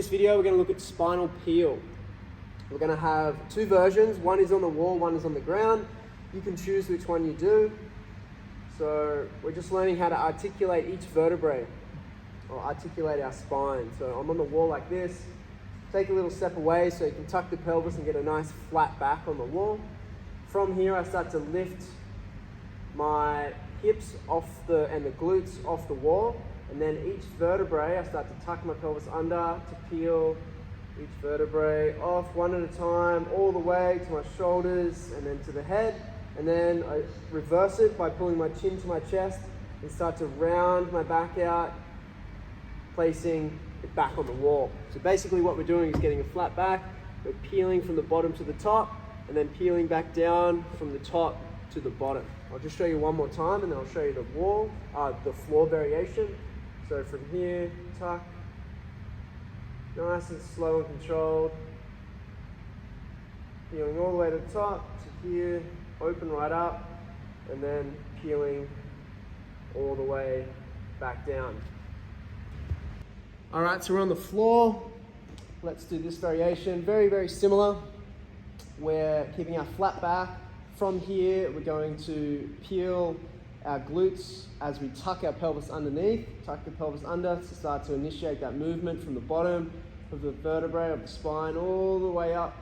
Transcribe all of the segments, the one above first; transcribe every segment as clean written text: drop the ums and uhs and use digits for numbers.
this video, we're going to look at spinal peel. We're going to have two versions. One is on the wall, one is on the ground. You can choose which one you do. So we're just learning how to articulate each vertebrae, or articulate our spine. So I'm on the wall like this. Take a little step away so you can tuck the pelvis and get a nice flat back on the wall. From here, I start to lift my hips and the glutes off the wall. And then each vertebrae, I start to tuck my pelvis under to peel each vertebrae off one at a time, all the way to my shoulders and then to the head. And then I reverse it by pulling my chin to my chest and start to round my back out, placing it back on the wall. So basically what we're doing is getting a flat back. We're peeling from the bottom to the top and then peeling back down from the top to the bottom. I'll just show you one more time and then I'll show you the floor variation. So from here, tuck, nice and slow and controlled. Peeling all the way to the top, to here, open right up, and then peeling all the way back down. All right, so we're on the floor. Let's do this variation. Very, very similar. We're keeping our flat back. From here, we're going to peel our glutes as we tuck our pelvis underneath, tuck the pelvis under to start to initiate that movement from the bottom of the vertebrae of the spine all the way up.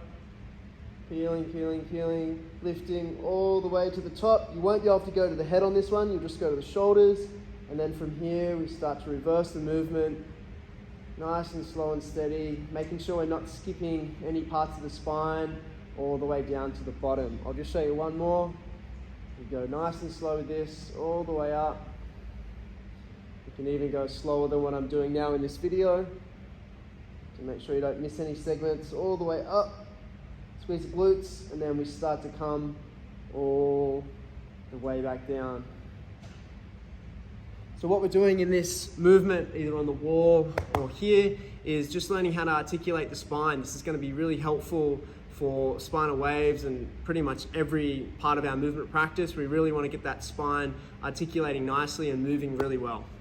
Peeling, peeling, peeling, lifting all the way to the top. You won't be able to go to the head on this one, you'll just go to the shoulders. And then from here, we start to reverse the movement, nice and slow and steady, making sure we're not skipping any parts of the spine all the way down to the bottom. I'll just show you one more. We go nice and slow with this, all the way up. You can even go slower than what I'm doing now in this video to make sure you don't miss any segments, all the way up. Squeeze the glutes, and then we start to come all the way back down. So what we're doing in this movement, either on the wall or here, is just learning how to articulate the spine. This is going to be really helpful for spinal waves and pretty much every part of our movement practice. We really want to get that spine articulating nicely and moving really well.